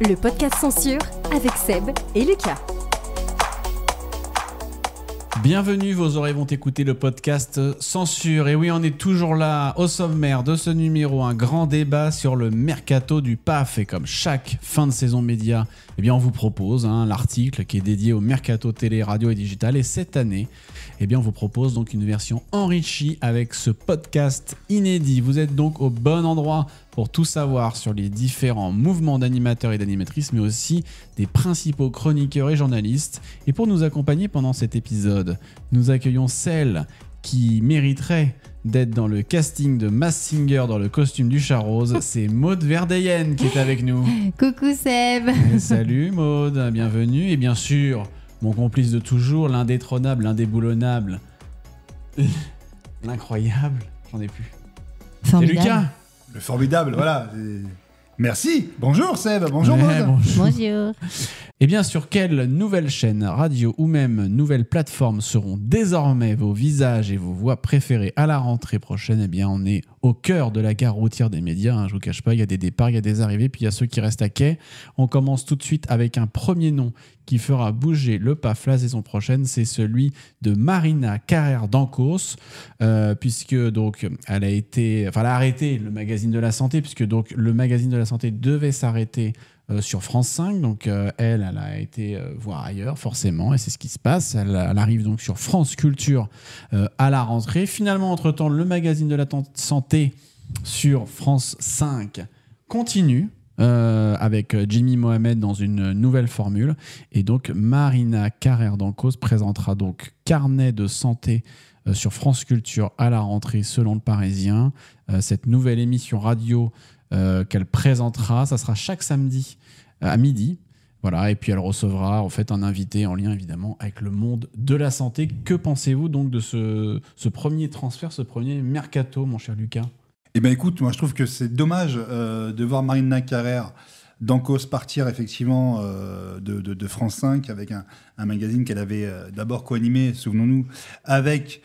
le podcast Censure avec Seb et Lucas. Bienvenue, vos oreilles vont écouter le podcast Censure. Et oui, on est toujours là au sommaire de ce numéro, un grand débat sur le mercato du PAF. Et comme chaque fin de saison média, eh bien, on vous propose l'article qui est dédié au mercato télé, radio et digital. Et cette année, eh bien, on vous propose donc une version enrichie avec ce podcast inédit. Vous êtes donc au bon endroit pour tout savoir sur les différents mouvements d'animateurs et d'animatrices, mais aussi des principaux chroniqueurs et journalistes. Et pour nous accompagner pendant cet épisode, nous accueillons celle qui mériterait d'être dans le casting de Masked Singer dans le costume du chat rose. C'est Maud Verdeyen qui est avec nous. Coucou Seb. Salut Maud, bienvenue. Et bien sûr, mon complice de toujours, l'indétrônable, l'indéboulonnable, l'incroyable, j'en ai plus. Formidable. C'est Lucas. Le formidable, voilà. Merci. Bonjour Seb, bonjour Maud. Bonjour. Et bien, sur quelle nouvelle chaîne radio ou même nouvelle plateforme seront désormais vos visages et vos voix préférées à la rentrée prochaine? Eh bien, on est au cœur de la gare routière des médias. Je vous cache pas, il y a des départs, il y a des arrivées, puis il y a ceux qui restent à quai. On commence tout de suite avec un premier nom qui fera bouger le PAF la saison prochaine. C'est celui de Marina Carrère d'Ancos, puisque donc elle a arrêté le magazine de la santé, puisque donc le magazine de la santé devait s'arrêter sur France 5, donc elle a été voir ailleurs forcément, et c'est ce qui se passe. Elle arrive donc sur France Culture à la rentrée. Finalement, entre-temps, le magazine de la santé sur France 5 continue avec Jimmy Mohamed dans une nouvelle formule, et donc Marina Carrère d'Ancos présentera donc Carnet de santé sur France Culture à la rentrée selon le Parisien. Cette nouvelle émission radio qu'elle présentera, ça sera chaque samedi à midi. Voilà, et puis elle recevra en fait un invité en lien évidemment avec le monde de la santé. Que pensez-vous donc de ce premier transfert, ce premier mercato, mon cher Lucas? Eh bien écoute, moi je trouve que c'est dommage de voir Marina Carrère d'Ancos partir effectivement de France 5 avec un magazine qu'elle avait d'abord co-animé, souvenons-nous, avec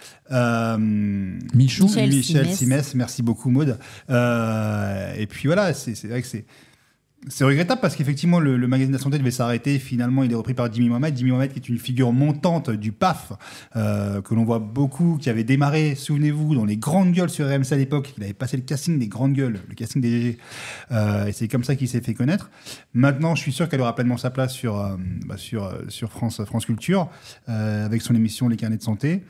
Michel Simès. Merci beaucoup Maud. Et puis voilà, c'est vrai que c'est regrettable parce qu'effectivement le magazine de la santé devait s'arrêter. Finalement, il est repris par Jimmy Mohamed. Jimmy Mohamed qui est une figure montante du PAF, que l'on voit beaucoup, qui avait démarré, souvenez-vous, dans les grandes gueules sur RMC à l'époque. Il avait passé le casting des grandes gueules, le casting des GG. Et c'est comme ça qu'il s'est fait connaître. Maintenant, je suis sûr qu'elle aura pleinement sa place sur France Culture, avec son émission Les Carnets de Santé.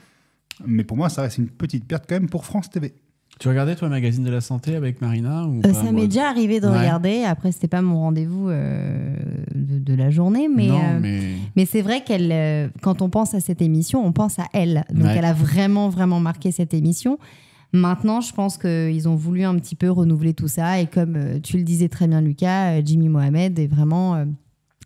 Mais pour moi, ça reste une petite perte quand même pour France TV. Tu regardais toi le magazine de la santé avec Marina ou pas, ça m'est déjà arrivé de regarder. Après, c'était pas mon rendez-vous de la journée, mais c'est vrai qu'elle, quand on pense à cette émission, on pense à elle. Donc elle a vraiment vraiment marqué cette émission. Maintenant, je pense qu'ils ont voulu un petit peu renouveler tout ça, et comme tu le disais très bien, Lucas, Jimmy Mohamed est vraiment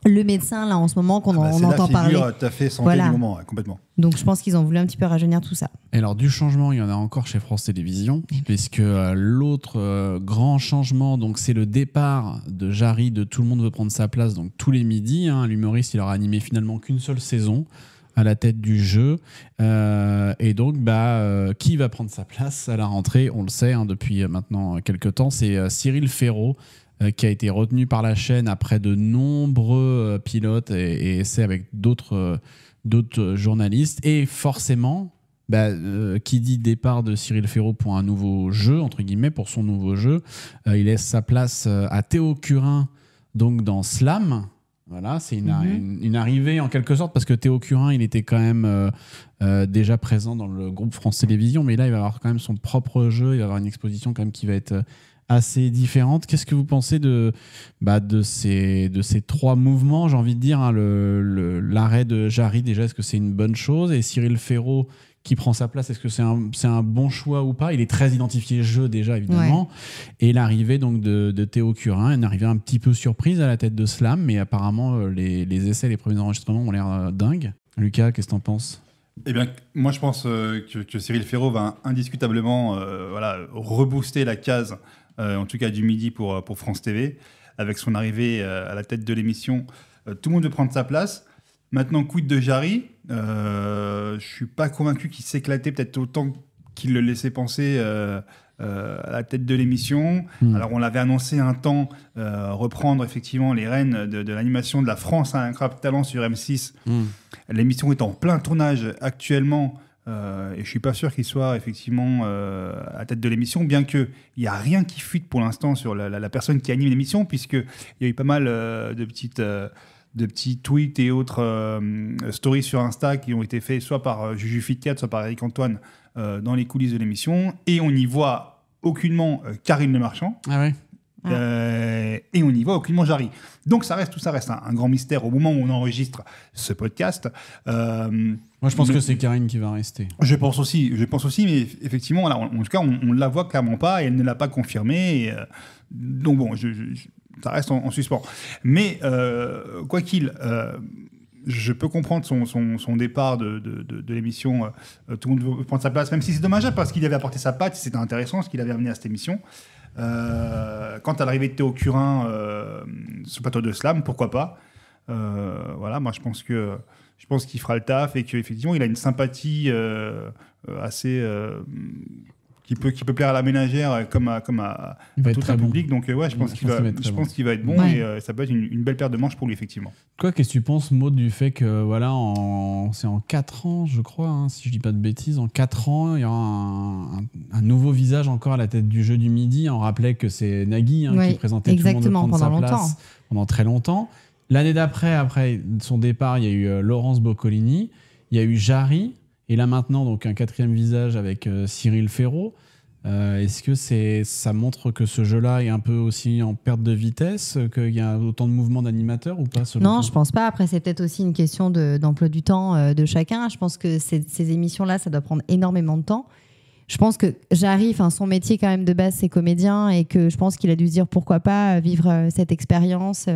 le médecin là en ce moment qu'on entend parler. C'est la figure tout à fait santé du moment, complètement. Donc je pense qu'ils ont voulu un petit peu rajeunir tout ça. Et alors du changement, il y en a encore chez France Télévisions, puisque l'autre grand changement, donc c'est le départ de Jarry de Tout le monde veut prendre sa place, donc tous les midis. L'humoriste, il aura animé finalement qu'une seule saison à la tête du jeu. Et donc, qui va prendre sa place à la rentrée? On le sait depuis maintenant quelques temps, c'est Cyril Ferraud, qui a été retenu par la chaîne après de nombreux pilotes et essais avec d'autres journalistes. Et forcément, qui dit départ de Cyril Ferraud pour un nouveau jeu, entre guillemets, pour son nouveau jeu, il laisse sa place à Théo Curin, donc dans Slam. Voilà, c'est une arrivée en quelque sorte, parce que Théo Curin, il était quand même déjà présent dans le groupe France Télévisions, mais là, il va avoir quand même son propre jeu, il va avoir une exposition quand même qui va être assez différente. Qu'est-ce que vous pensez de ces trois mouvements, j'ai envie de dire, l'arrêt de Jarry, déjà, est-ce que c'est une bonne chose? Et Cyril Ferraud qui prend sa place, est-ce que c'est un bon choix ou pas? Il est très identifié jeu déjà, évidemment. Ouais. Et l'arrivée donc de Théo Curin, une arrivée un petit peu surprise à la tête de Slam, mais apparemment les essais, les premiers enregistrements ont l'air dingues. Lucas, qu'est-ce que t'en penses? Eh bien, moi je pense que Cyril Ferraud va indiscutablement rebooster la case, en tout cas du midi pour France TV, avec son arrivée à la tête de l'émission. Tout le monde veut prendre sa place. Maintenant, quid de Jarry? Je suis pas convaincu qu'il s'éclatait peut-être autant qu'il le laissait penser à la tête de l'émission. Alors, on l'avait annoncé un temps, reprendre effectivement les rênes de l'animation de la France à Incroyable Talent sur M6. L'émission est en plein tournage actuellement. Et je ne suis pas sûr qu'il soit effectivement à la tête de l'émission, bien qu'il n'y a rien qui fuite pour l'instant sur la personne qui anime l'émission, puisqu'il y a eu pas mal de petits tweets et autres stories sur Insta qui ont été faits soit par Juju Fitcat, soit par Eric Antoine dans les coulisses de l'émission. Et on n'y voit aucunement Karine Le Marchand. Ah ouais. Et on n'y voit aucunement Jarry. Donc tout ça reste un grand mystère au moment où on enregistre ce podcast. Moi, je pense que c'est Karine qui va rester. Je pense aussi, mais effectivement, là, en tout cas, on ne la voit clairement pas et elle ne l'a pas confirmé. Donc bon, ça reste en suspens. Mais quoi qu'il, je peux comprendre son départ de l'émission. Tout le monde veut prendre sa place, même si c'est dommageable parce qu'il avait apporté sa patte, c'était intéressant ce qu'il avait amené à cette émission. Quant à l'arrivée de Théo Curin sur le plateau de Slam, pourquoi pas. Voilà, moi je pense qu'il fera le taf et qu'effectivement il a une sympathie assez qui peut plaire à la ménagère comme à tout un public. Donc ouais, je pense qu'il va être bon et ça peut être une belle paire de manches pour lui effectivement. Toi, qu'est-ce que tu penses, Maud, du fait que voilà, c'est en 4 ans, je crois, hein, si je dis pas de bêtises, en 4 ans, il y aura un nouveau visage encore à la tête du jeu du midi. On rappelait que c'est Nagui qui présentait Tout le monde veut prendre sa place pendant très longtemps. L'année d'après, après son départ, il y a eu Laurence Boccolini, il y a eu Jarry, et là maintenant, donc un 4e visage avec Cyril Ferraud. Est-ce que ça montre que ce jeu-là est un peu aussi en perte de vitesse, qu'il y a autant de mouvements d'animateurs ou pas selon Non, toi ? je pense pas. Après, c'est peut-être aussi une question d'emploi du temps de chacun. Je pense que ces émissions-là, ça doit prendre énormément de temps. Je pense que Jarry, son métier quand même de base, c'est comédien, et que je pense qu'il a dû se dire pourquoi pas vivre cette expérience.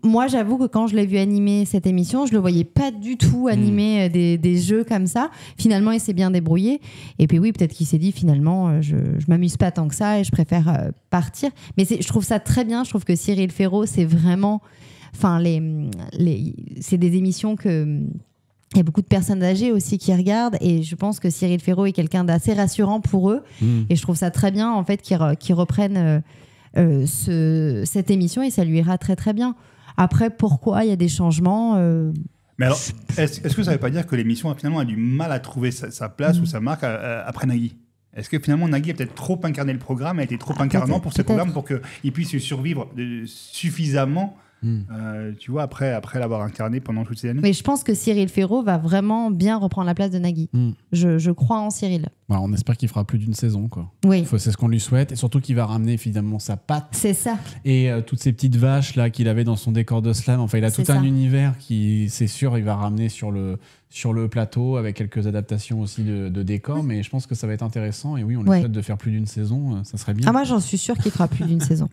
Moi, j'avoue que quand je l'ai vu animer cette émission, je le voyais pas du tout animer des jeux comme ça. Finalement, il s'est bien débrouillé. Et puis oui, peut-être qu'il s'est dit finalement, je m'amuse pas tant que ça et je préfère partir. Mais je trouve ça très bien. Je trouve que Cyril Ferraud, c'est vraiment, c'est des émissions que il y a beaucoup de personnes âgées aussi qui regardent, et je pense que Cyril Ferraud est quelqu'un d'assez rassurant pour eux. Et je trouve ça très bien en fait qu'ils reprennent cette émission, et ça lui ira très très bien. Après, pourquoi il y a des changements Mais alors, est-ce que ça ne veut pas dire que l'émission finalement a du mal à trouver sa place ou sa marque après Nagui ? Est-ce que finalement Nagui a peut-être trop incarné le programme, a été trop incarnant pour ce programme pour qu'il puisse survivre suffisamment tu vois, après l'avoir incarné pendant toutes ces années? Mais je pense que Cyril Ferraud va vraiment bien reprendre la place de Nagui. Je crois en Cyril. Bah, on espère qu'il fera plus d'une saison, quoi. Oui. C'est ce qu'on lui souhaite, et surtout qu'il va ramener finalement sa patte. C'est ça. Et toutes ces petites vaches là qu'il avait dans son décor de slam. Enfin, il a tout un univers qui, c'est sûr, il va ramener sur le plateau avec quelques adaptations aussi de décors. Mais je pense que ça va être intéressant. Et oui, on lui souhaite de faire plus d'une saison. Ça serait bien. Ah, moi, j'en suis sûr qu'il fera plus d'une saison.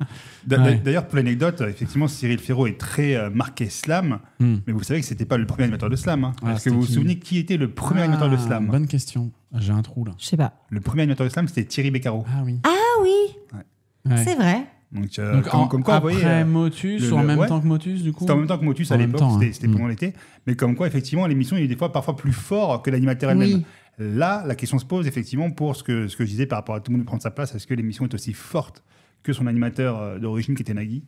D'ailleurs, pour l'anecdote, effectivement, Cyril Ferraud est très marqué slam. Mais vous savez que c'était pas le premier animateur de slam. Est-ce que vous vous souvenez qui était le premier animateur de slam? Bonne question. J'ai un trou là. Je sais pas. Le premier animateur de slam, c'était Thierry Beccaro. Ah oui. Ah oui. Ouais. C'est vrai. Donc comme quoi, après, vous voyez, Motus, ou en même temps que Motus, du coup. C'était en même temps que Motus à l'époque, c'était pendant l'été. Mais comme quoi, effectivement, l'émission est des fois parfois plus fort que l'animateur elle-même. Là, la question se pose effectivement pour ce que je disais par rapport à Tout le monde prendre sa place. Est-ce que l'émission est aussi forte que son animateur d'origine qui était Nagui?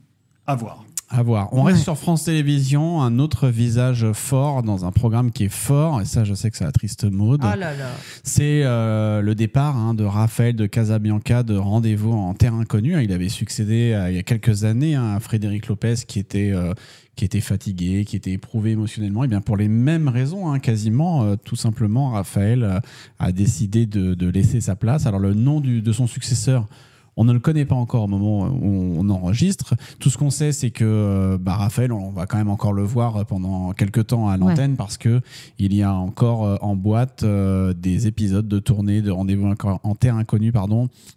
À voir. À voir. On reste sur France Télévisions, un autre visage fort dans un programme qui est fort, et ça je sais que ça attriste Maud. Oh là là. C'est le départ de Raphaël de Casabianca de Rendez-vous en Terre Inconnue. Il avait succédé il y a quelques années à Frédéric Lopez qui était fatigué, qui était éprouvé émotionnellement. Et bien pour les mêmes raisons, quasiment, tout simplement, Raphaël a décidé de laisser sa place. Alors le nom de son successeur, on ne le connaît pas encore au moment où on enregistre. Tout ce qu'on sait, c'est que Raphaël, on va quand même encore le voir pendant quelques temps à l'antenne parce qu'il y a encore en boîte des épisodes de tournée de Rendez-vous en Terre Inconnue,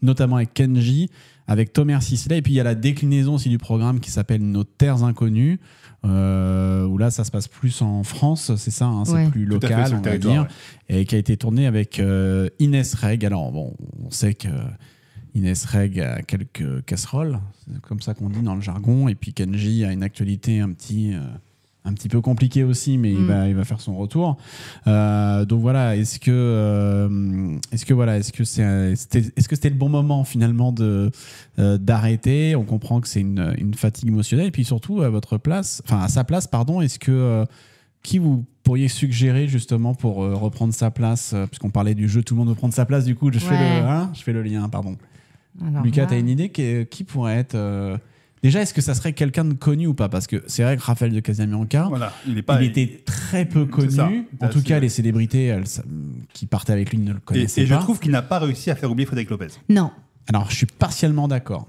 notamment avec Kenji, avec Thomas Sisley. Et puis il y a la déclinaison aussi du programme qui s'appelle Nos Terres Inconnues, où là ça se passe plus en France, c'est ça, c'est plus local, on va dire, et qui a été tourné avec Inès Reg. Alors bon, on sait que Inès Reg a quelques casseroles, c'est comme ça qu'on dit dans le jargon, et puis Kenji a une actualité un petit un petit peu compliqué aussi, mais il va faire son retour. Donc voilà, est-ce que c'était le bon moment finalement d'arrêter? On comprend que c'est une fatigue émotionnelle, et puis surtout à sa place, est-ce que qui vous pourriez suggérer justement pour reprendre sa place, puisqu'on parlait du jeu, tout le monde veut prendre sa place, du coup je fais le lien, pardon. Alors, Lucas, t'as une idée qui pourrait être déjà, est-ce que ça serait quelqu'un de connu ou pas? Parce que c'est vrai que Raphaël de Casabianca, il était très peu connu. En tout cas, les célébrités qui partaient avec lui ne le connaissaient pas. Et je trouve qu'il n'a pas réussi à faire oublier Frédéric Lopez. Non. Alors, je suis partiellement d'accord.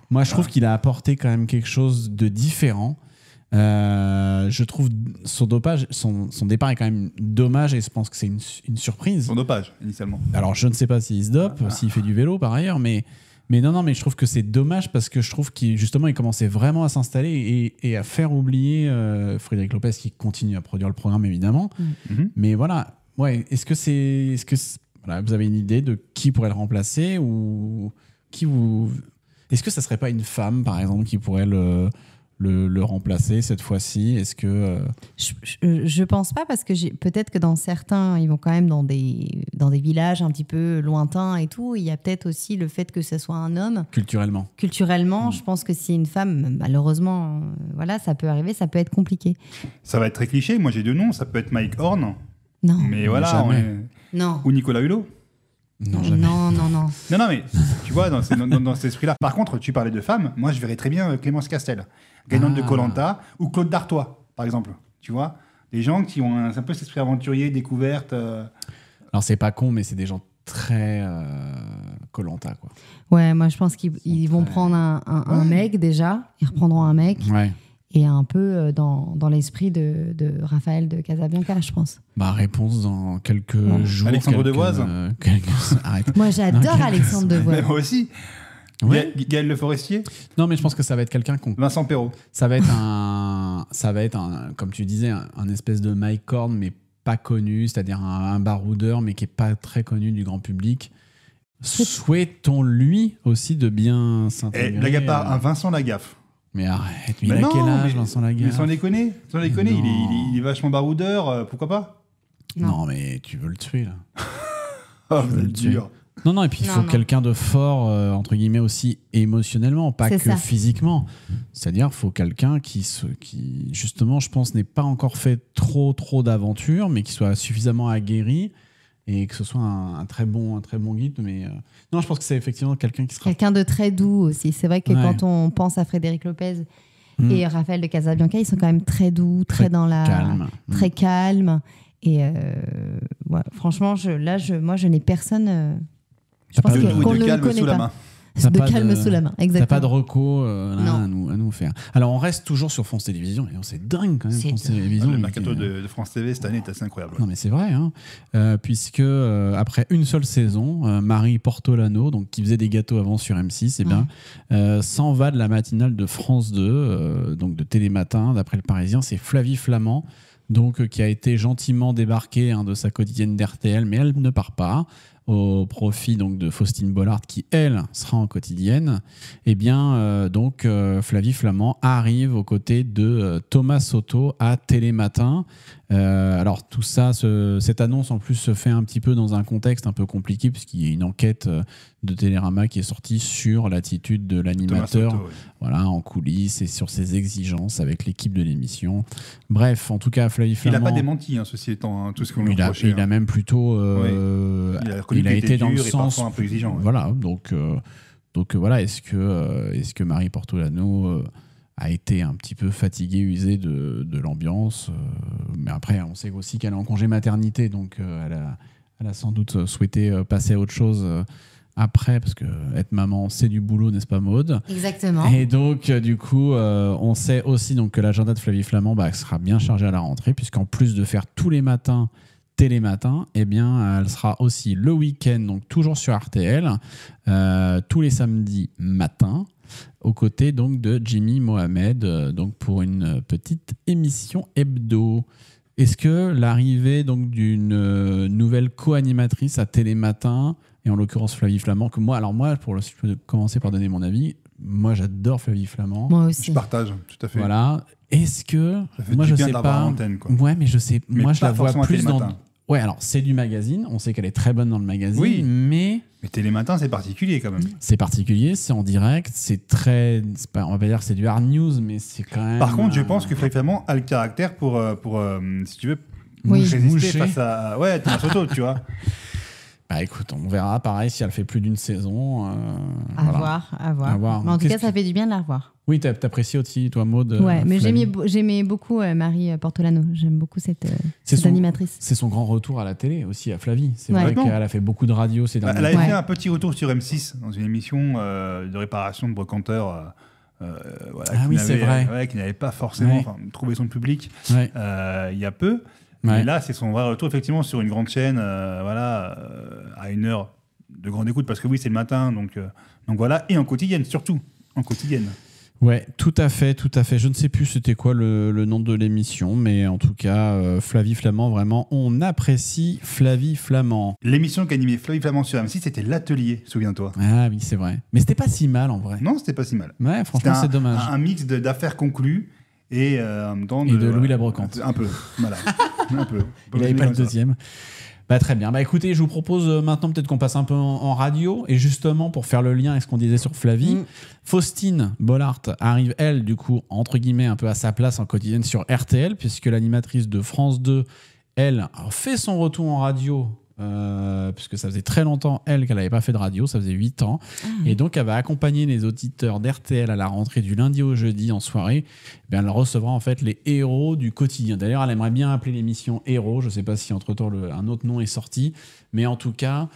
Moi, je trouve qu'il a apporté quand même quelque chose de différent. Je trouve son départ est quand même dommage, et je pense que c'est une surprise. Son dopage, initialement. Alors, je ne sais pas s'il se dope, s'il fait du vélo par ailleurs, mais non, mais je trouve que c'est dommage parce que je trouve qu'il commençait vraiment à s'installer et à faire oublier Frédéric Lopez, qui continue à produire le programme évidemment. Mais voilà, est-ce que vous avez une idée de qui pourrait le remplacer, ou est-ce que ça serait pas une femme par exemple qui pourrait le remplacer cette fois-ci? Est-ce que je pense pas, parce que peut-être que dans certains, ils vont quand même dans des villages un petit peu lointains et tout. Il y a peut-être aussi le fait que ce soit un homme. Culturellement, je pense que si une femme, malheureusement, ça peut arriver, ça peut être compliqué. Ça va être très cliché. Moi, j'ai 2 noms. Ça peut être Mike Horn. Non. Mais voilà. Non. Ou Nicolas Hulot. Non, jamais. Non, mais tu vois, dans cet esprit-là. Par contre, tu parlais de femmes. Moi, je verrais très bien Clémence Castel, gagnante de Koh-Lanta, ou Claude Dartois, par exemple. Tu vois, des gens qui ont un peu cet esprit aventurier, découverte. Alors, c'est pas con, mais c'est des gens très Koh-Lanta, quoi. Ouais, moi, je pense qu'ils vont prendre un mec déjà. Ils reprendront un mec. Ouais. Et un peu dans l'esprit de Raphaël de Casabianca, je pense. Réponse dans quelques jours. Alexandre Devoise. Arrête. Moi, j'adore Alexandre Devoise. Moi aussi. Ouais. Gaël Le Forestier. Non, mais je pense que ça va être quelqu'un Vincent Perrault. Ça va être un comme tu disais, un espèce de Mike Horn, mais pas connu, c'est-à-dire un baroudeur, mais qui est pas très connu du grand public. Souhaitons-lui aussi de bien s'intégrer. Blague à part, un Vincent Lagaffe. Mais arrête, il a quel âge, Vincent Lagaffe? Mais sans déconner, il est vachement baroudeur, pourquoi pas? Non, mais tu veux le tuer, là. Vous êtes dur. Non, et puis il faut quelqu'un de fort, entre guillemets, aussi émotionnellement, pas que physiquement. C'est-à-dire, il faut quelqu'un qui, justement, je pense, n'ait pas encore fait trop d'aventures, mais qui soit suffisamment aguerri, et que ce soit un très bon guide. Mais non, je pense que c'est effectivement quelqu'un qui sera... Quelqu'un de très doux aussi. C'est vrai que quand on pense à Frédéric Lopez et Raphaël de Casabianca, ils sont quand même très doux, très dans la... calme. Très calme. Et franchement, moi, je n'ai personne... Je pense qu'on ne le connaît pas. De calme sous la main, exactement. T'as pas de reco à nous faire. Alors, on reste toujours sur France Télévisions, et c'est dingue quand même, France Télévisions. Le mercato de France TV cette année est assez incroyable. Non, mais c'est vrai, puisque après une seule saison, Marie Portolano, donc, qui faisait des gâteaux avant sur M6, s'en va de la matinale de France 2, donc de Télématin, d'après le Parisien. C'est Flavie Flament, donc, qui a été gentiment débarquée de sa quotidienne d'RTL, mais elle ne part pas, au profit donc de Faustine Bollard, qui elle sera en quotidienne. Flavie Flament arrive aux côtés de Thomas Soto à Télématin. Alors tout ça, cette annonce en plus se fait un petit peu dans un contexte un peu compliqué, puisqu'il y a une enquête de Télérama qui est sortie sur l'attitude de l'animateur, Soto, en coulisses, et sur ses exigences avec l'équipe de l'émission. Bref, en tout cas, Flavie Flament... Il n'a pas démenti, ceci étant, tout ce qu'on lui reprochait. Il a même plutôt... il a été dans le sens... un peu exigeant. Voilà, donc voilà, est-ce que Marie Portolano a été un petit peu fatiguée, usée de l'ambiance, mais après, on sait aussi qu'elle est en congé maternité, donc elle a sans doute souhaité passer à autre chose après, parce que être maman, c'est du boulot, n'est-ce pas, Maud? Exactement. Et donc, du coup, on sait aussi donc, que l'agenda de Flavie Flament sera bien chargé à la rentrée, puisqu'en plus de faire tous les matins Télématin, elle sera aussi le week-end, donc toujours sur RTL, tous les samedis matins, aux côtés donc de Jimmy Mohamed, donc pour une petite émission hebdo. Est-ce que l'arrivée donc d'une nouvelle co-animatrice à Télématin, et en l'occurrence Flavie Flament, que moi, je peux commencer par donner mon avis, Moi, j'adore Flavie Flamand. Moi aussi. Je partage, tout à fait. Voilà. Est-ce que moi je sais pas. Ouais, mais je sais. Mais moi, je la vois plus dans. Télématin. Ouais, alors c'est du magazine. On sait qu'elle est très bonne dans le magazine. Oui. Mais Télématin, c'est particulier quand même. c'est particulier. C'est en direct. C'est très. On va pas dire que c'est du hard news, mais c'est quand même. Par contre, je pense que Flavie Flamand a le caractère pour si tu veux, moucher face à. Ouais, Thomas Soto, tu vois. Bah écoute, on verra. Pareil, si elle fait plus d'une saison. À voir. Mais en tout cas, ça fait du bien de la revoir. Oui, t'apprécies aussi, toi, Maud. Ouais, mais j'aimais beaucoup Marie Portolano. J'aime beaucoup cette animatrice. C'est son grand retour à la télé aussi, à Flavie. C'est vrai qu'elle a fait beaucoup de radio ces derniers temps. Elle avait fait un petit retour sur M6 dans une émission de réparation de brocanteurs. C'est vrai. Ouais, qui n'avait pas forcément trouvé son public il y a peu. Mais là, c'est son vrai retour, effectivement, sur une grande chaîne, à une heure de grande écoute, parce que oui, c'est le matin, donc voilà, et en quotidienne, surtout, en quotidienne. Ouais, tout à fait. Je ne sais plus c'était quoi le nom de l'émission, mais en tout cas, Flavie Flamand, vraiment, on apprécie Flavie Flamand. L'émission qu'animait Flavie Flamand sur M6, c'était L'Atelier, souviens-toi. Ah oui, c'est vrai. Mais c'était pas si mal, en vrai. Non, c'était pas si mal. Ouais, franchement, c'est dommage. Un mix d'affaires conclues et en même temps de Louis la Brocante. Un peu, voilà. Un peu. Il n'avait pas le deuxième. Bah, très bien. Bah, écoutez, je vous propose maintenant peut-être qu'on passe un peu en radio. Et justement, pour faire le lien avec ce qu'on disait sur Flavie, Faustine Bollard arrive, elle, du coup, entre guillemets, un peu à sa place en quotidienne sur RTL, puisque l'animatrice de France 2, elle, fait son retour en radio. Puisque ça faisait très longtemps, elle, qu'elle n'avait pas fait de radio, ça faisait 8 ans. Et donc, elle va accompagner les auditeurs d'RTL à la rentrée du lundi au jeudi en soirée. Bien, elle recevra en fait les héros du quotidien. D'ailleurs, elle aimerait bien appeler l'émission Héros. Je ne sais pas si entre-temps un autre nom est sorti, mais en tout cas,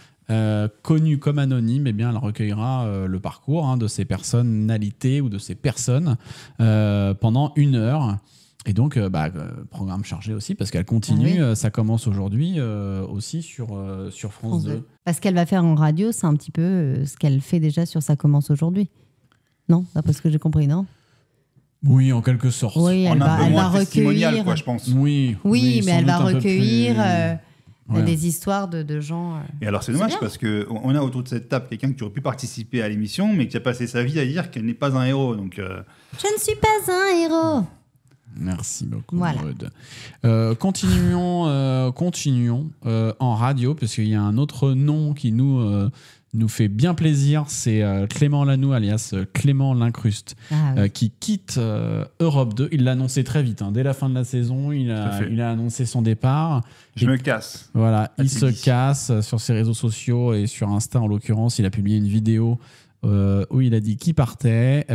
connue comme anonyme, eh bien, elle recueillera le parcours de ces personnalités ou de ces personnes pendant 1 heure. Et donc, programme chargé aussi, parce qu'elle continue, ça commence aujourd'hui aussi sur France 2. Parce qu'elle va faire en radio, c'est un petit peu ce qu'elle fait déjà sur Ça commence aujourd'hui. Non, d'après ce que j'ai compris, non ? Oui, en quelque sorte. Oui, elle va recueillir, quoi, je pense. Oui, mais elle va recueillir des histoires de gens. Et alors, c'est dommage parce qu'on a autour de cette table quelqu'un qui aurait pu participer à l'émission, mais qui a passé sa vie à dire qu'elle n'est pas un héros. Donc, je ne suis pas un héros. Merci beaucoup, voilà. Maud. Continuons en radio, parce qu'il y a un autre nom qui nous fait bien plaisir, c'est Clément Lanoux, alias Clément Lincruste, qui quitte Europe 2. Il l'a annoncé très vite, dès la fin de la saison, il a annoncé son départ. Je me casse. Voilà, il se casse sur ses réseaux sociaux et sur Insta en l'occurrence. Il a publié une vidéo où il a dit qu'il partait.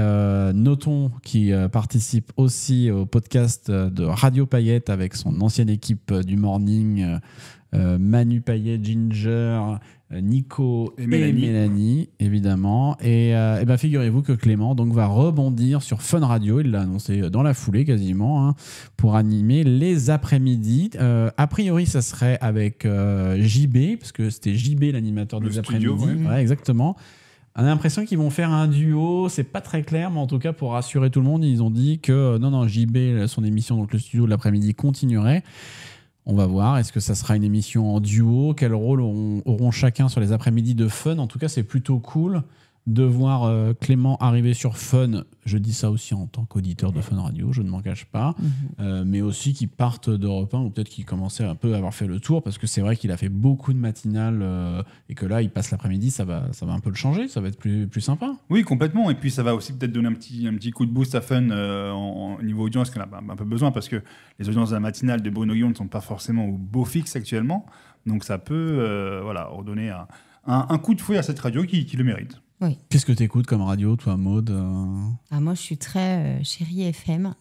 Notons qu'il participe aussi au podcast de Radio Paillette avec son ancienne équipe du Morning, Manu Payet, Ginger, Nico et Mélanie, évidemment. Et ben figurez-vous que Clément donc, va rebondir sur Fun Radio. Il l'a annoncé dans la foulée quasiment, pour animer les après-midi. A priori, ça serait avec JB, parce que c'était JB l'animateur des après-midi. Ouais, exactement. On a l'impression qu'ils vont faire un duo, c'est pas très clair, mais en tout cas, pour rassurer tout le monde, ils ont dit que non, JB, son émission, donc le studio de l'après-midi, continuerait. On va voir, est-ce que ça sera une émission en duo? Quel rôle auront chacun sur les après-midi de Fun? En tout cas, c'est plutôt cool de voir Clément arriver sur Fun. Je dis ça aussi en tant qu'auditeur de Fun Radio, je ne m'en cache pas. Mais aussi qu'ils partent d'Europe 1, ou peut-être qu'ils commençaient un peu à avoir fait le tour, parce que c'est vrai qu'il a fait beaucoup de matinales et que là, il passe l'après-midi, ça va un peu le changer, ça va être plus sympa. Oui, complètement. Et puis, ça va aussi peut-être donner un petit coup de boost à Fun au niveau audience, qu'on a un peu besoin, parce que les audiences de la matinale de Bruno Guillon ne sont pas forcément au beau fixe actuellement. Donc, ça peut redonner un coup de fouet à cette radio qui le mérite. Oui. Qu'est-ce que tu écoutes comme radio, toi, Maud? Moi, je suis très Chérie FM.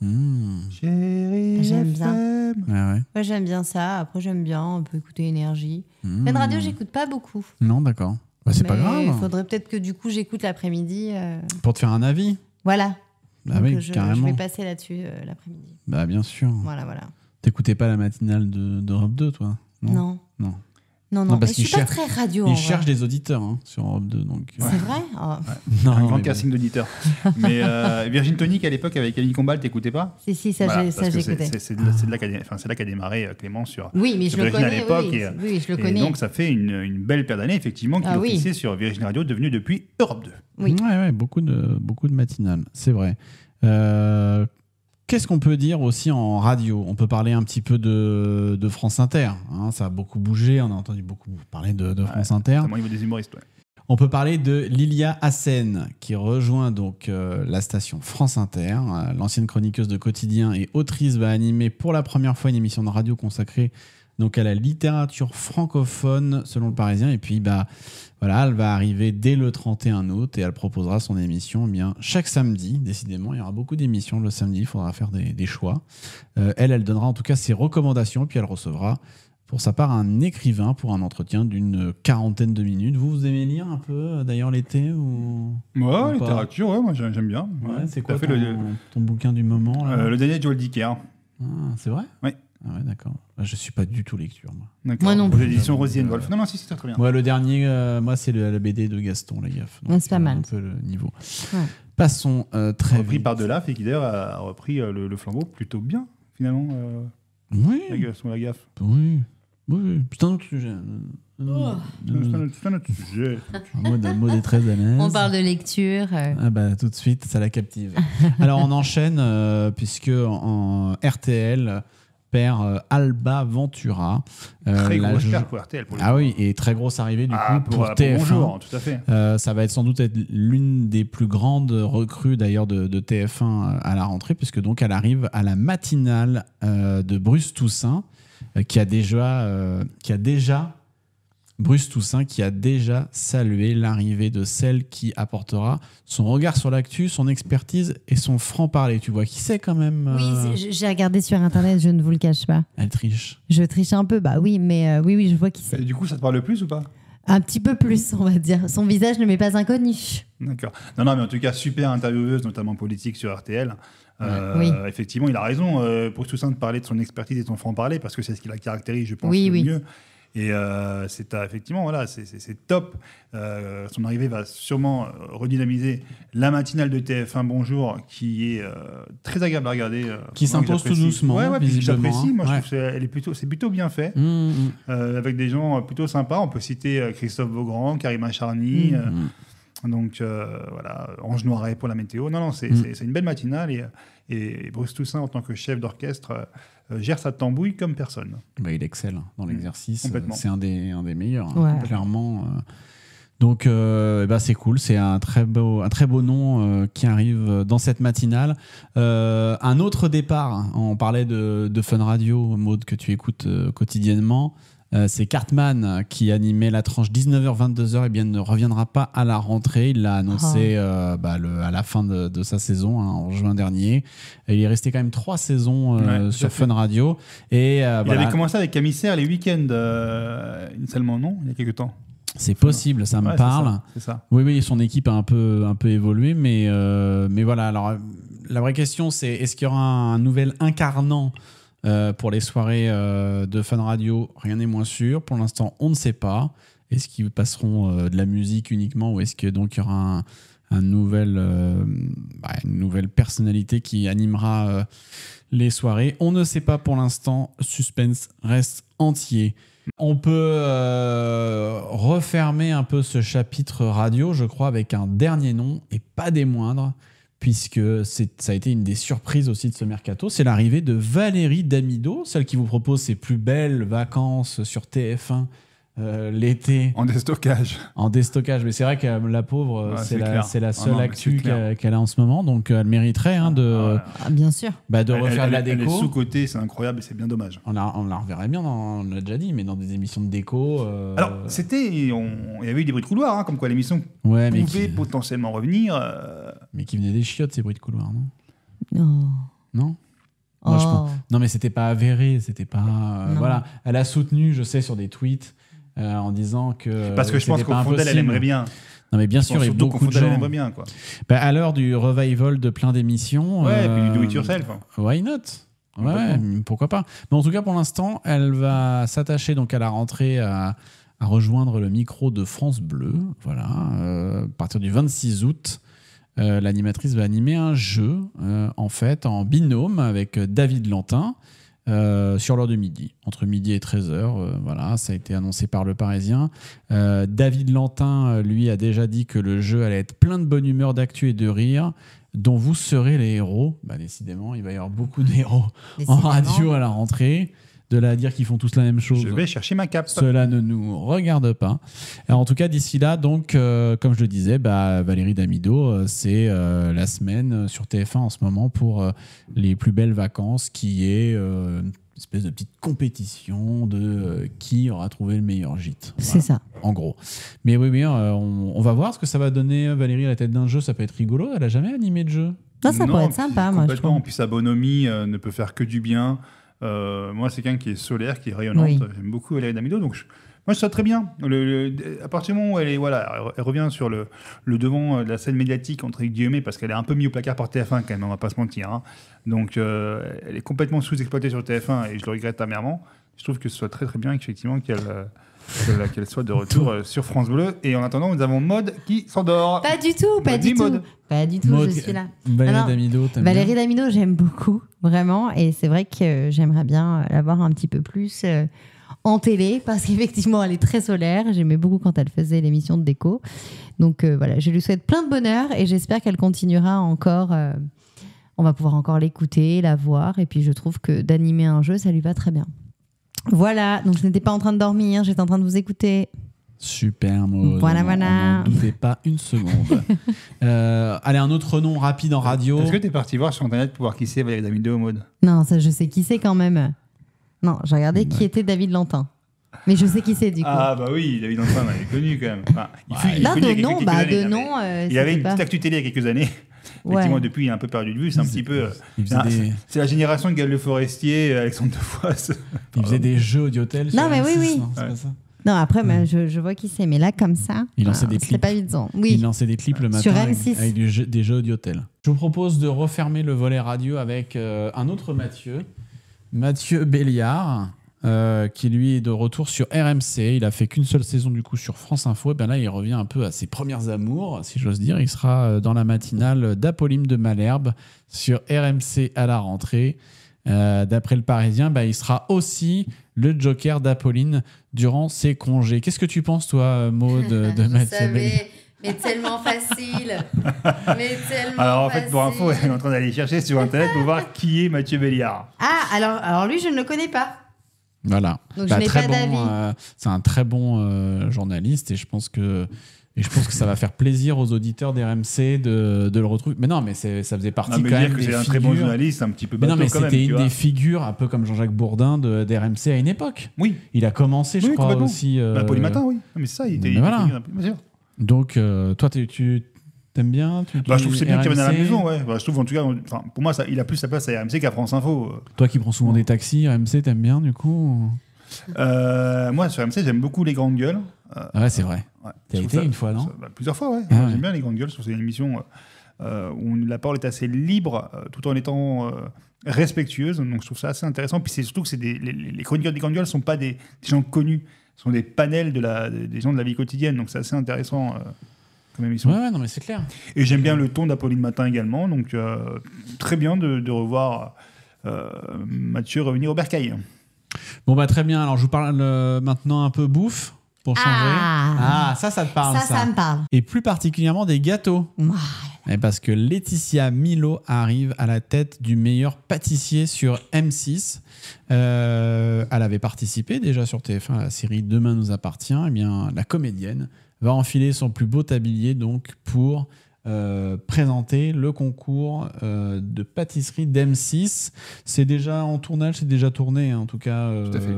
Chérie j'aime FM. bien. Ouais, j'aime bien ça. Après, j'aime bien, on peut écouter Énergie. Fun Radio, j'écoute pas beaucoup. Non, d'accord. C'est pas grave. Il faudrait peut-être que du coup, j'écoute l'après-midi. Pour te faire un avis? Voilà. Bah oui, carrément. Je vais passer là-dessus l'après-midi. Bah bien sûr. Voilà. T'écoutais pas la matinale d'Europe 2, toi? Non. Non, parce je suis pas très radio. Ils cherchent des auditeurs sur Europe 2. C'est vrai Non, un grand casting d'auditeurs. Mais Virgin Tonic, à l'époque, avec Camille Combal, t'écoutais pas? Si, ça j'écoutais. C'est là qu'a démarré Clément sur Virgin à l'époque. Oui, je le connais. Et donc, ça fait une belle paire d'années, effectivement, qu'il officiait sur Virgin Radio, devenu depuis Europe 2. Oui. Ouais, beaucoup de matinales, c'est vrai. Qu'est-ce qu'on peut dire aussi en radio? On peut parler un petit peu de France Inter. Ça a beaucoup bougé, on a entendu beaucoup parler de France Inter. Notamment au niveau des humoristes, On peut parler de Lilia Hassen, qui rejoint donc la station France Inter. L'ancienne chroniqueuse de Quotidien et autrice va animer pour la première fois une émission de radio consacrée donc à la littérature francophone, selon le Parisien. Et puis, elle va arriver dès le 31 août et elle proposera son émission chaque samedi. Décidément, il y aura beaucoup d'émissions le samedi, il faudra faire des choix. Elle donnera en tout cas ses recommandations, puis elle recevra pour sa part un écrivain pour un entretien d'une 40aine de minutes. Vous aimez lire un peu, d'ailleurs, l'été ou littérature, moi j'aime bien. C'est quoi ton bouquin du moment là Le dernier de Joël Dicker. C'est vrai? Oui. Ah ouais, d'accord. Je suis pas du tout lecture, moi. Moi non plus. L'édition Rosienne Wolf. Non, si, c'est très bien. Ouais, le dernier, moi, c'est la BD de Gaston Lagaffe. C'est pas mal. Un peu le niveau. Ouais. Passons très repris vite. par Delaf et qui d'ailleurs a repris le flambeau plutôt bien, finalement. Oui. Gaston Lagaffe. Oui. C'est un autre sujet. C'est un autre sujet. Un mot des très à l'aise. On parle de lecture. Tout de suite, ça la captive. Alors, on enchaîne, puisque en RTL perd Alba Ventura. Très grosse perte pour RTL. Et très grosse arrivée du coup pour TF1. Bonjour, tout à fait. Ça va sans doute être l'une des plus grandes recrues d'ailleurs de TF1 à la rentrée, puisque donc elle arrive à la matinale de Bruce Toussaint, qui a déjà Bruce Toussaint qui a déjà salué l'arrivée de celle qui apportera son regard sur l'actu, son expertise et son franc-parler. Tu vois qui c'est quand même Oui, j'ai regardé sur Internet, je ne vous le cache pas. Elle triche. Je triche un peu, mais oui, je vois qui c'est. Et du coup, ça te parle plus ou pas? Un petit peu plus, on va dire. Son visage ne m'est pas inconnu. D'accord. Non, mais en tout cas, super intervieweuse, notamment politique sur RTL. Oui. Effectivement, il a raison, Bruce Toussaint, de parler de son expertise et de son franc-parler, parce que c'est ce qui la caractérise, je pense, le mieux. Et c'est effectivement, c'est top. Son arrivée va sûrement redynamiser la matinale de TF1 Bonjour, qui est très agréable à regarder. Qui s'impose tout doucement. Puis j'apprécie. Moi, je trouve que c'est plutôt bien fait. Avec des gens plutôt sympas. On peut citer Christophe Beaugrand, Karima Charny. Donc Ange Noiret pour la météo. Non, c'est une belle matinale. Et Bruce Toussaint, en tant que chef d'orchestre, gère sa tambouille comme personne. Il excelle dans l'exercice. C'est un des meilleurs, clairement. Donc, c'est cool. C'est un très beau nom qui arrive dans cette matinale. Un autre départ, on parlait de Fun Radio, Maud, que tu écoutes quotidiennement. C'est Cartman qui animait la tranche 19h-22h, ne reviendra pas à la rentrée. Il l'a annoncé à la fin de sa saison, en juin dernier. Et il est resté quand même 3 saisons sur Fun Radio. Et, il avait commencé avec Camille Serre les week-ends, initialement, non? Il y a quelques temps. C'est possible, ça me parle. C'est ça. Oui, son équipe a un peu évolué, mais voilà. Alors, la vraie question, c'est est-ce qu'il y aura un nouvel incarnant pour les soirées de Fun Radio? Rien n'est moins sûr. Pour l'instant, on ne sait pas. Est-ce qu'ils passeront de la musique uniquement, ou est-ce que donc il y aura une nouvelle personnalité qui animera les soirées? On ne sait pas pour l'instant. Suspense reste entier. On peut refermer un peu ce chapitre radio, je crois, avec un dernier nom, et pas des moindres, puisque ça a été une des surprises aussi de ce mercato. C'est l'arrivée de Valérie Damido, celle qui vous propose ses plus belles vacances sur TF1 l'été. En déstockage. Mais c'est vrai que la pauvre, c'est la seule actu qu'elle a en ce moment, donc elle mériterait bien sûr. De refaire de la déco. Elle est sous-cotée, c'est incroyable et c'est bien dommage. On la reverrait bien, on l'a déjà dit, mais dans des émissions de déco. Alors, il y avait eu des bruits de couloir, comme quoi l'émission pouvait potentiellement revenir. Mais qui venaient des chiottes, ces bruits de couloir, non? Non. Moi, je pense... Non, mais c'était pas avéré, c'était pas. Voilà, elle a soutenu, je sais, sur des tweets. En disant que parce que je pense qu'au fond d'elle, elle aimerait bien. Non, mais bien sûr, il y a beaucoup de gens. Elle aimerait bien, quoi. À l'heure du revival de plein d'émissions. Et puis du do it yourself. Why not? Ouais, pourquoi pas. Mais en tout cas, pour l'instant, elle va s'attacher donc à la rentrée à à rejoindre le micro de France Bleu. Voilà, à partir du 26 août, l'animatrice va animer un jeu, en fait, en binôme avec David Lantin, sur l'heure de midi, entre midi et 13h. Voilà, ça a été annoncé par Le Parisien. David Lantin, lui, a déjà dit que le jeu allait être plein de bonne humeur, d'actu et de rire, dont vous serez les héros. Bah, décidément, il va y avoir beaucoup de héros en radio à la rentrée. De là à dire qu'ils font tous la même chose. Je vais chercher ma cape. Cela ne nous regarde pas. Alors, en tout cas, d'ici là, donc, comme je le disais, Valérie Damido, c'est la semaine sur TF1 en ce moment pour les plus belles vacances, qui est une espèce de petite compétition de qui aura trouvé le meilleur gîte. C'est ça. En gros. Mais oui, on va voir ce que ça va donner. Valérie à la tête d'un jeu, ça peut être rigolo. Elle n'a jamais animé de jeu. Ça pourrait être sympa, moi, je trouve. Puis sa bonhomie ne peut faire que du bien. Moi, c'est quelqu'un qui est solaire, qui est rayonnante. Oui. J'aime beaucoup Valérie Damido, donc moi, je trouve très bien. À partir du moment où elle revient sur le devant de la scène médiatique, entre guillemets, parce qu'elle est un peu mise au placard par TF1, quand même, on va pas se mentir. Hein. Donc, elle est complètement sous-exploitée sur TF1, et je le regrette amèrement. Je trouve que ce soit très très bien, effectivement, qu'elle soit de retour sur France Bleu. Et en attendant, nous avons Maud qui s'endort. Pas du tout, pas du tout. Pas du tout, Maud, je suis là. Valérie Damido, j'aime beaucoup, vraiment. Et c'est vrai que j'aimerais bien la voir un petit peu plus en télé, parce qu'effectivement, elle est très solaire. J'aimais beaucoup quand elle faisait l'émission de déco. Donc voilà, je lui souhaite plein de bonheur et j'espère qu'elle continuera encore. On va pouvoir encore l'écouter, la voir. Et puis, je trouve que d'animer un jeu, ça lui va très bien. Voilà, donc je n'étais pas en train de dormir, j'étais en train de vous écouter. Super, Maud. Voilà. On n'en doutait pas une seconde. Allez, un autre nom rapide en radio. Est-ce que tu es parti voir sur Internet pour voir qui c'est Valérie Damido, Maud ? Non, ça je sais qui c'est quand même. Non, j'ai regardé qui était David Lantin. Mais je sais qui c'est du coup. Ah bah oui, David Lantin, il est connu quand même. Enfin, de nom, il avait une petite actu télé il y a quelques années. Effectivement, depuis, il a un peu perdu de vue. C'est un petit peu. C'est la génération de Gaël Le Forestier, Alexandre Defoisse. Il faisait des jeux Audiotel. Non, mais oui. Non, c'est pas ça. Non, après, je vois qui c'est. Mais là, comme ça, il lançait des clips. C'est pas évident. Oui. Il lançait des clips le matin sur M6. avec des jeux Audiotel. Je vous propose de refermer le volet radio avec un autre Mathieu Béliard. Qui lui est de retour sur RMC. Il a fait qu'une seule saison du coup sur France Info. Et bien là, il revient un peu à ses premières amours, si j'ose dire. Il sera dans la matinale d'Apolline de Malherbe sur RMC à la rentrée. D'après Le Parisien, il sera aussi le joker d'Apolline durant ses congés. Qu'est-ce que tu penses, toi, Maud, de Mathieu Béliard ? Mais tellement facile. Alors en fait, pour info, elle est en train d'aller chercher sur Internet pour voir qui est Mathieu Béliard. Ah, alors lui, je ne le connais pas. Voilà. Donc je n'ai pas d'avis. C'est un très bon journaliste et je pense que ça va faire plaisir aux auditeurs d'RMC de le retrouver. Mais non, mais ça faisait partie quand même des figures. C'est un très bon journaliste, un petit peu bateau quand même. C'était une des figures, un peu comme Jean-Jacques Bourdin d'RMC à une époque. Oui. Il a commencé, je crois, aussi. Polymatin, oui. Mais c'est ça, il était voilà. Donc, toi, tu t'aimes bien je trouve que c'est bien qu'il revienne à la maison, ouais. Je trouve en tout cas, pour moi, il a plus sa place à RMC qu'à France Info. Toi qui prends souvent des taxis, RMC, t'aimes bien du coup Moi, sur RMC, j'aime beaucoup Les Grandes Gueules. Ouais, c'est vrai. Ouais. T'as été une fois, non ? Plusieurs fois, ouais. J'aime bien Les Grandes Gueules. C'est une émission où la parole est assez libre, tout en étant respectueuse. Donc, je trouve ça assez intéressant. Puis c'est surtout que les chroniqueurs des Grandes Gueules ne sont pas des gens connus. Ce sont des panels des gens de la vie quotidienne. Donc, c'est assez intéressant. Comme émission. Ouais, non, mais c'est clair. Et j'aime bien le ton d'Apolline Matin également, donc très bien de revoir Mathieu revenir au bercail. Bon, très bien. Alors, je vous parle maintenant un peu bouffe pour changer. Ça te parle, ça. Ça me parle. Et plus particulièrement des gâteaux. Et parce que Laetitia Milo arrive à la tête du meilleur pâtissier sur M6. Elle avait participé déjà sur TF1 à la série Demain nous appartient. Eh bien, la comédienne va enfiler son plus beau tablier donc pour présenter le concours de pâtisserie d'M6. C'est déjà en tournage, c'est déjà tourné en tout cas.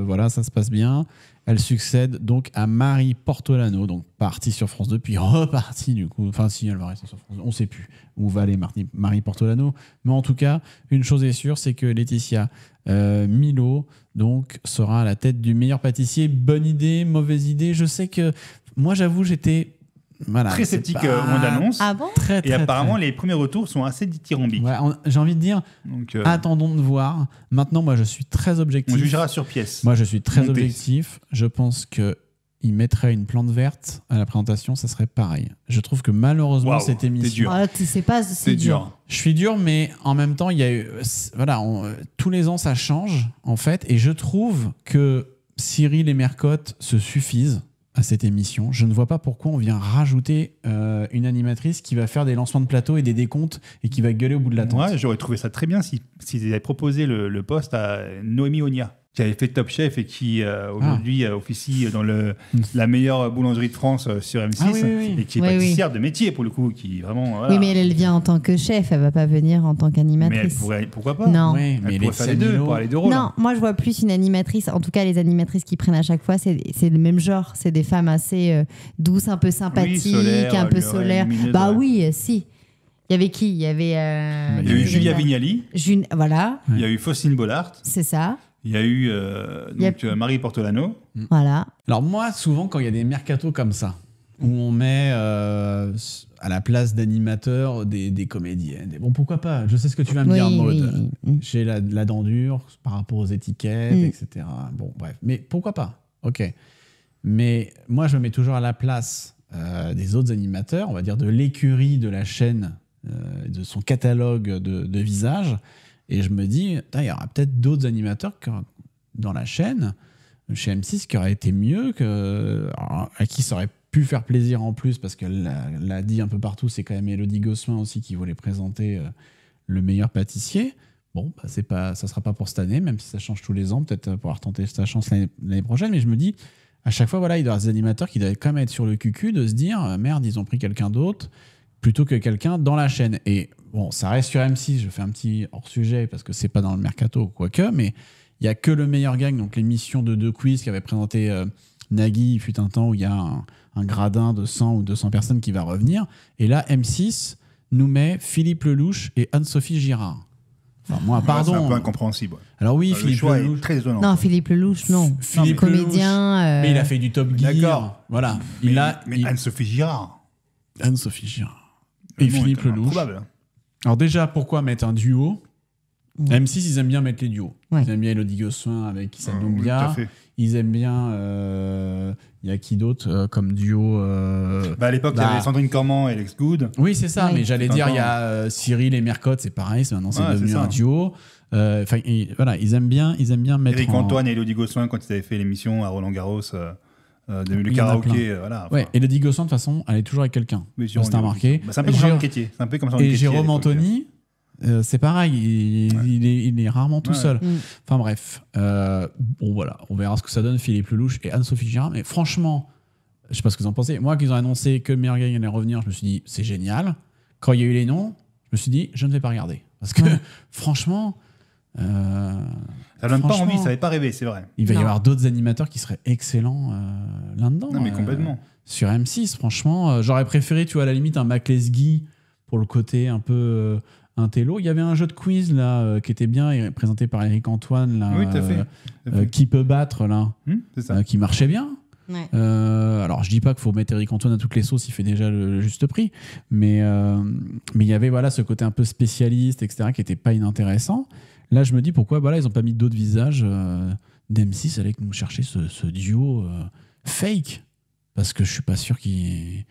Voilà, ça se passe bien. Elle succède donc à Marie Portolano, donc partie sur France 2, puis repartie du coup. Enfin, si elle va rester sur France 2, on ne sait plus où va aller Marie Portolano. Mais en tout cas, une chose est sûre, c'est que Laetitia Milo donc, sera à la tête du meilleur pâtissier. Bonne idée, mauvaise idée. Je sais que moi, j'avoue, j'étais très sceptique au moment d'annonce. Ah bon ? Et apparemment, les premiers retours sont assez dithyrambiques. Ouais, j'ai envie de dire, donc, attendons de voir. Maintenant, moi, je suis très objectif. On jugera sur pièce. Moi, je suis très objectif. Je pense que il mettrait une plante verte à la présentation, ça serait pareil. Je trouve que malheureusement, cette émission... C'est dur. Je suis dur, mais en même temps, il y a eu... Voilà, tous les ans, ça change, en fait. Et je trouve que Cyril et Mercotte se suffisent à cette émission. Je ne vois pas pourquoi on vient rajouter une animatrice qui va faire des lancements de plateau et des décomptes et qui va gueuler au bout de la tente. Ouais, j'aurais trouvé ça très bien s'ils avaient proposé le poste à Noémie Onia, qui avait fait Top Chef et qui aujourd'hui officie dans la meilleure boulangerie de France sur M6 et qui est pâtissière de métier pour le coup, qui vraiment. Voilà. Oui, mais elle vient en tant que chef, elle va pas venir en tant qu'animatrice. Mais pourquoi pas? Non. Oui, elle pourrait faire les deux rôles. Non, moi je vois plus une animatrice. En tout cas, les animatrices qui prennent à chaque fois, c'est le même genre. C'est des femmes assez douces, un peu sympathiques, un peu solaires. Bah oui, si. Il y avait qui? Il y avait. Il y a eu Julia Vignali. Voilà. Il y a eu Faustine Bollard. C'est ça. Il y a eu Marie Portolano. Voilà. Alors moi, souvent, quand il y a des mercatos comme ça, où on met à la place d'animateurs des comédiennes, bon, pourquoi pas? Je sais ce que tu vas me dire, Maud. J'ai la dent dure par rapport aux étiquettes, etc. Bon, bref. Mais pourquoi pas? Ok. Mais moi, je me mets toujours à la place des autres animateurs, on va dire de l'écurie de la chaîne, de son catalogue de visages. Et je me dis, il y aura peut-être d'autres animateurs dans la chaîne, chez M6, qui auraient été mieux, à qui ça aurait pu faire plaisir en plus, parce qu'elle l'a dit un peu partout, c'est quand même Élodie Gossuin aussi qui voulait présenter le meilleur pâtissier. Bon, bah, ça sera pas pour cette année, même si ça change tous les ans, peut-être pouvoir tenter sa chance l'année prochaine. Mais je me dis, à chaque fois, voilà, il doit y avoir des animateurs qui doivent quand même être sur le cucu de se dire, merde, ils ont pris quelqu'un d'autre, plutôt que quelqu'un dans la chaîne. Et bon, ça reste sur M6, je fais un petit hors-sujet parce que c'est pas dans le mercato, quoique, mais il n'y a que le meilleur gagne, donc l'émission de 2 quiz qui avait présenté Nagui, il fut un temps où il y a un gradin de 100 ou 200 personnes qui va revenir. Et là, M6 nous met Philippe Lelouch et Anne-Sophie Girard. Enfin, moi, pardon. C'est un peu incompréhensible. Alors oui, Philippe Lelouch est très étonnant. Non, Philippe Lelouch, non. Philippe comédien. Mais il a fait du Top Gear. D'accord. Voilà. Mais Anne-Sophie Girard. Anne-Sophie Girard. Et Philippe Lelouch. Improbable. Alors déjà, pourquoi mettre un duo? M6, ils aiment bien mettre les duos. Ouais. Ils aiment bien Élodie Gossuin avec Issa Doumbia. Oui, ils aiment bien... Il y a qui d'autre comme duo à l'époque, il y avait Sandrine Cormand et Alex Good. Oui, c'est ça. Oui. Mais j'allais dire, il y a Cyril et Mercotte, c'est pareil. Maintenant, c'est devenu un duo. Voilà, ils aiment bien mettre... Éric Antoine et Élodie Gossuin, quand ils avaient fait l'émission à Roland-Garros... le karaoké, voilà. Ouais, Élodie Gossuin, de toute façon, elle est toujours avec quelqu'un. C'est remarqué. C'est un peu comme Jean Quétier. Et Jérôme Anthony, c'est pareil, il est rarement tout seul. Enfin bref, bon voilà, on verra ce que ça donne, Philippe Lelouch et Anne-Sophie Girard. Mais franchement, je sais pas ce que vous en pensez. Moi, qu'ils ont annoncé que le meilleur gagne allait revenir, je me suis dit, c'est génial. Quand il y a eu les noms, je me suis dit, je ne vais pas regarder. Parce que franchement... ça donne pas envie, ça n'avait pas rêvé, c'est vrai. Il va y avoir d'autres animateurs qui seraient excellents là-dedans. Non, mais complètement. Sur M6, franchement, j'aurais préféré, tu vois, à la limite, un Mac Lesguy pour le côté un peu intello. Il y avait un jeu de quiz là qui était bien, présenté par Éric Antoine. Là, oui, tout à fait. Qui peut battre là, c'est ça. Qui marchait bien. Ouais. Alors je dis pas qu'il faut mettre Éric Antoine à toutes les sauces, il fait déjà le juste prix, mais il y avait voilà ce côté un peu spécialiste, etc., qui était pas inintéressant. Là je me dis pourquoi ils ont pas mis d'autres visages d'M6 avec nous chercher ce duo fake, parce que je suis pas sûr qu'ils...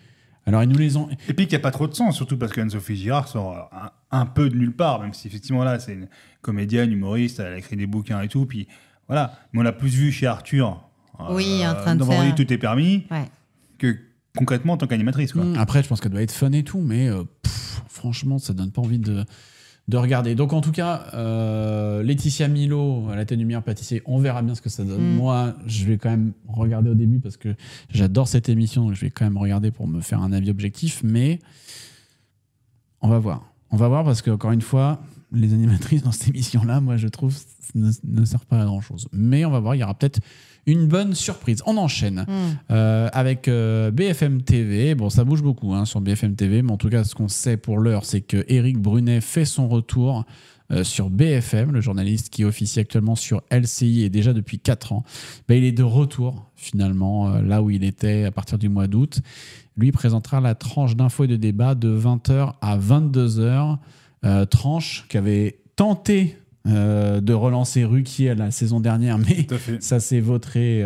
Alors ils nous les ont... Et puis qu'il n'y a pas trop de sens, surtout parce qu'Anne-Sophie Girard sort un peu de nulle part, même si effectivement là c'est une comédienne, humoriste, elle a écrit des bouquins et tout, puis voilà. Mais on l'a plus vu chez Arthur. Oui, en train de dans faire... Vendredi, tout est permis, que concrètement en tant qu'animatrice. Quoi. Après, je pense qu'elle doit être fun et tout, mais franchement, ça donne pas envie de regarder. Donc en tout cas, Laetitia Milo à la tête du meilleur pâtissier, on verra bien ce que ça donne. Moi, je vais quand même regarder au début parce que j'adore cette émission, donc je vais quand même regarder pour me faire un avis objectif, mais on va voir. On va voir parce que, encore une fois, les animatrices dans cette émission-là, moi, je trouve, ne servent pas à grand-chose. Mais on va voir, il y aura peut-être une bonne surprise. On enchaîne avec BFM TV. Bon, ça bouge beaucoup sur BFM TV, mais en tout cas, ce qu'on sait pour l'heure, c'est que Éric Brunet fait son retour sur BFM, le journaliste qui officie actuellement sur LCI et déjà depuis 4 ans. Il est de retour, finalement, là où il était à partir du mois d'août. Lui présentera la tranche d'infos et de débat de 20h à 22h. Tranche qu'avait tenté de relancer Ruquier la saison dernière, mais ça s'est vautré,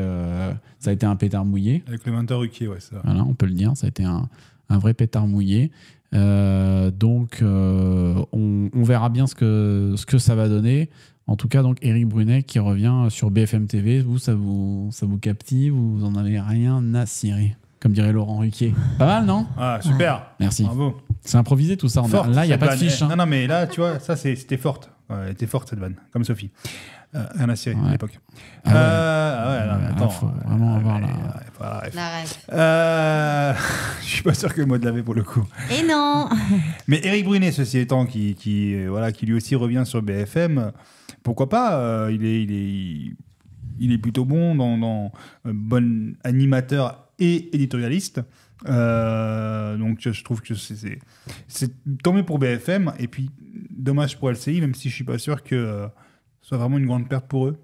ça a été un pétard mouillé. Avec le mentor Ruquier, ouais, ça. Voilà, on peut le dire, ça a été un vrai pétard mouillé. Donc, on verra bien ce que ça va donner. En tout cas, donc Éric Brunet qui revient sur BFM TV. Vous, ça vous captive, vous en avez rien à cirer, comme dirait Laurent Ruquier. Pas mal, non? Ah, super. Merci. Bravo. C'est improvisé tout ça. Là, il n'y a pas de fiche. Non, mais là, tu vois, ça, c'était forte. Elle était forte, cette vanne, comme Sophie. Rien à cirer à l'époque. Attends. Faut vraiment avoir la ref. Je suis pas sûr que Maud l'avait pour le coup. Et non. Mais Éric Brunet, ceci étant, qui lui aussi revient sur BFM, pourquoi pas, il est plutôt bon dans bon animateur et éditorialiste. Donc je trouve que c'est tant mieux pour BFM, et puis dommage pour LCI, même si je suis pas sûr que ce soit vraiment une grande perte pour eux.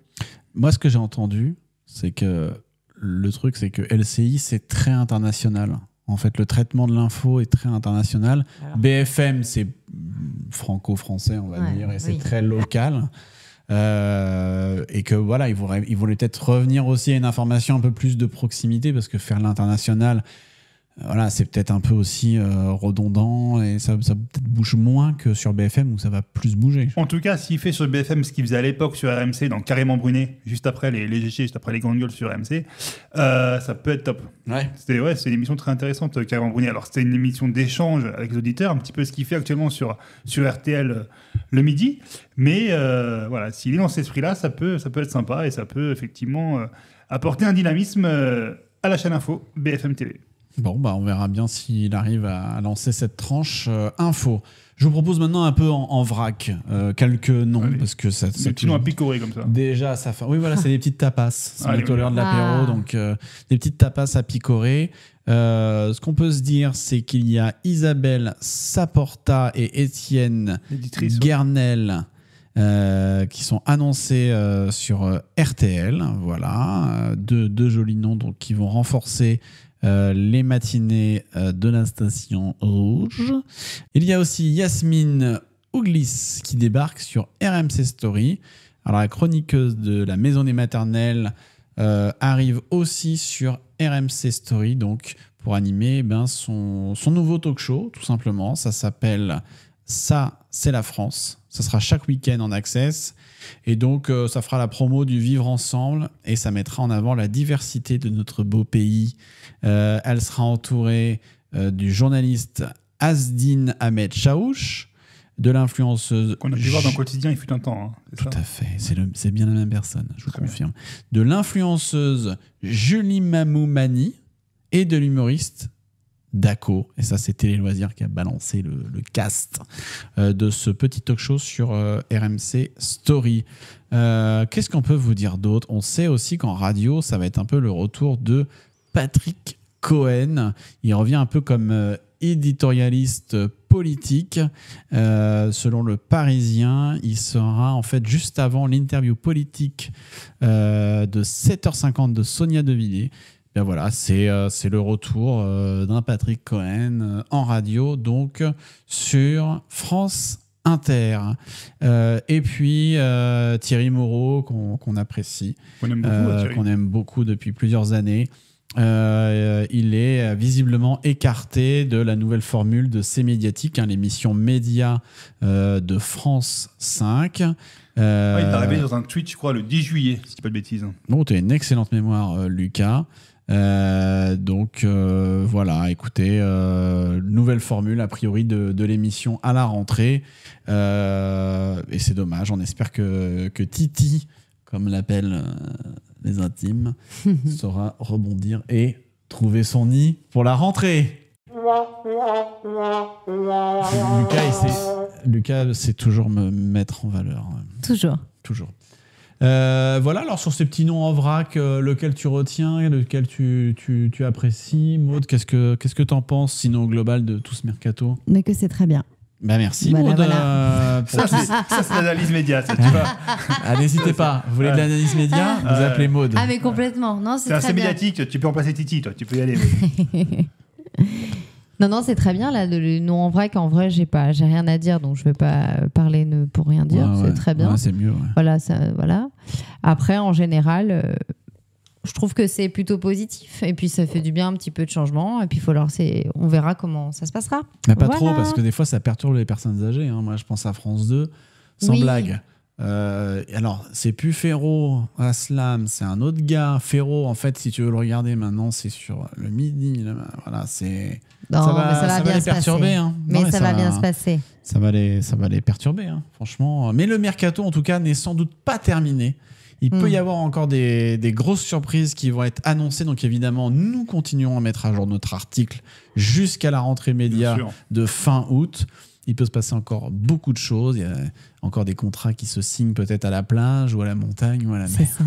Moi, ce que j'ai entendu, c'est que le truc, c'est que LCI, c'est très international. En fait, le traitement de l'info est très international. Alors, BFM, c'est franco-français, on va dire, et c'est très local. Et que voilà, il voulait peut-être revenir aussi à une information un peu plus de proximité, parce que faire l'international, voilà, c'est peut-être un peu aussi redondant, et ça peut-être bouge moins que sur BFM où ça va plus bouger. En tout cas, s'il fait sur BFM ce qu'il faisait à l'époque sur RMC, dans Carrément Brunet, juste après les GG, juste après les grandes gueules sur RMC, ça peut être top. Ouais. C'est une émission très intéressante, Carrément Brunet. Alors, c'était une émission d'échange avec les auditeurs, un petit peu ce qu'il fait actuellement sur RTL le midi. Mais voilà, s'il est dans cet esprit-là, ça peut être sympa, et ça peut effectivement apporter un dynamisme à la chaîne info BFM TV. Bon, on verra bien s'il arrive à lancer cette tranche info. Je vous propose maintenant un peu en vrac quelques noms. Allez. Parce que ça, des petits noms à picorer comme ça. Déjà, ça fait... Oui, voilà, c'est des petites tapas. C'est bientôt l'heure de l'apéro, donc des petites tapas à picorer. Ce qu'on peut se dire, c'est qu'il y a Isabelle Saporta et Étienne Guernel qui sont annoncés sur RTL. Voilà, deux jolis noms donc, qui vont renforcer les matinées de la station rouge. Il y a aussi Yasmine Ouglis qui débarque sur RMC Story. Alors la chroniqueuse de la Maison des Maternelles arrive aussi sur RMC Story, donc pour animer son nouveau talk show, tout simplement. Ça s'appelle Ça, c'est la France. Ça sera chaque week-end en access. Et donc, ça fera la promo du vivre ensemble et ça mettra en avant la diversité de notre beau pays. Elle sera entourée du journaliste Asdine Ahmed Chaouch, de l'influenceuse... Qu'on a pu voir dans le quotidien, il fut un temps. Tout à fait, c'est bien la même personne, je vous confirme. De l'influenceuse Julie Mamoumani et de l'humoriste Daco. Et ça, c'est Télé Loisirs qui a balancé le cast de ce petit talk show sur RMC Story. Qu'est-ce qu'on peut vous dire d'autre? On sait aussi qu'en radio, ça va être un peu le retour de Patrick Cohen. Il revient un peu comme éditorialiste politique. Selon le Parisien, il sera en fait juste avant l'interview politique de 7h50 de Sonia Devilliers. Ben voilà, c'est le retour d'un Patrick Cohen en radio, donc sur France Inter. Et puis Thierry Moreau, qu'on apprécie, qu'on aime beaucoup depuis plusieurs années. Il est visiblement écarté de la nouvelle formule de C'est Médiatique, l'émission média de France 5. Il est arrivé dans un tweet, je crois, le 10 juillet, si je dis pas de bêtises. Bon, tu as une excellente mémoire, Lucas. Donc voilà, écoutez, nouvelle formule a priori de l'émission à la rentrée, et c'est dommage. On espère que Titi, comme l'appellent les intimes, saura rebondir et trouver son nid pour la rentrée. Lucas sait toujours me mettre en valeur. Toujours. Voilà, alors sur ces petits noms en vrac, lequel tu retiens, lequel tu apprécies? Maud, qu'est-ce que tu en penses, sinon au global de tout ce mercato? Mais que c'est très bien. Bah merci, Maud. Ça, c'est l'analyse média, ça, tu vois. N'hésitez pas, vous voulez de l'analyse média, vous appelez Maud. Ah mais complètement, non, c'est très assez bien. médiatique, tu peux remplacer Titi, toi, tu peux y aller. Non, c'est très bien là. Non, en vrai, qu'en vrai, j'ai rien à dire, donc je vais pas parler pour rien dire. Ouais, c'est très bien. Ouais, c'est mieux. Ouais. Voilà. Après, en général, je trouve que c'est plutôt positif. Et puis, ça fait du bien, un petit peu de changement. Et puis, on verra comment ça se passera. Mais pas trop, parce que des fois, ça perturbe les personnes âgées. Hein. Moi, je pense à France 2, sans blague. Alors, c'est plus Féro, Aslam, c'est un autre gars. Féro, en fait, si tu veux le regarder maintenant, c'est sur le midi. Là, voilà, c'est. Non, ça va bien les perturber. Hein. Mais ça va bien se passer. Ça va les perturber, hein, franchement. Mais le mercato, en tout cas, n'est sans doute pas terminé. Il peut y avoir encore des grosses surprises qui vont être annoncées. Donc, évidemment, nous continuons à mettre à jour notre article jusqu'à la rentrée média de fin août. Il peut se passer encore beaucoup de choses. Il y a encore des contrats qui se signent peut-être à la plage ou à la montagne ou à la mer. C'est ça.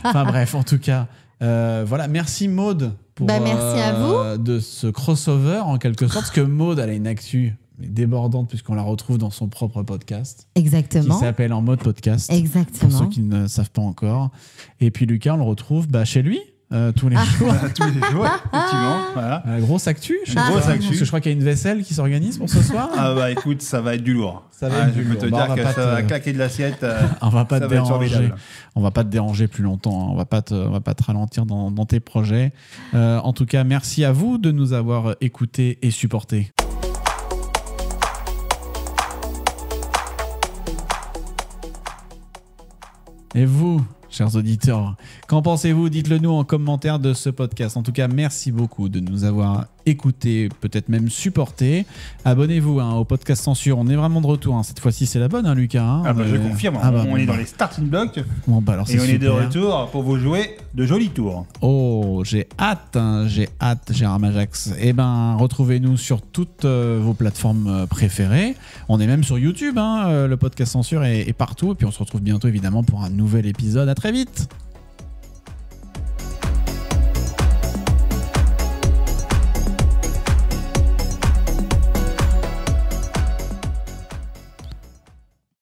Enfin bref, en tout cas, voilà. Merci Maud pour merci à vous. De ce crossover en quelque sorte. Parce que Maud, elle a une actu débordante puisqu'on la retrouve dans son propre podcast. Exactement. Qui s'appelle En Mode Podcast. Exactement. Pour ceux qui ne savent pas encore. Et puis Lucas, on le retrouve chez lui. Tous les jours. Tous les jours, effectivement. Voilà. Grosse actu. Grosse actu. Parce que je crois qu'il y a une vaisselle qui s'organise pour ce soir. Ah bah écoute, ça va être du lourd. Ça va être du lourd. Je peux te dire que ça va claquer de l'assiette. On va pas te déranger. On va pas te déranger plus longtemps. Hein. On va pas te ralentir dans tes projets. En tout cas, merci à vous de nous avoir écoutés et supportés. Et vous, chers auditeurs, qu'en pensez-vous? Dites-le nous en commentaire de ce podcast. En tout cas, merci beaucoup de nous avoir écoutés, peut-être même supportés. Abonnez-vous au podcast Censure. On est vraiment de retour. Hein. Cette fois-ci, c'est la bonne, hein, Lucas. Je confirme. On est dans les starting blocks. Bon, alors, et on est de retour pour vous jouer de jolis tours. Oh, j'ai hâte, Gérard Ajax. Retrouvez-nous sur toutes vos plateformes préférées. On est même sur YouTube. Le podcast Censure est partout. Et puis, on se retrouve bientôt, évidemment, pour un nouvel épisode. À très vite.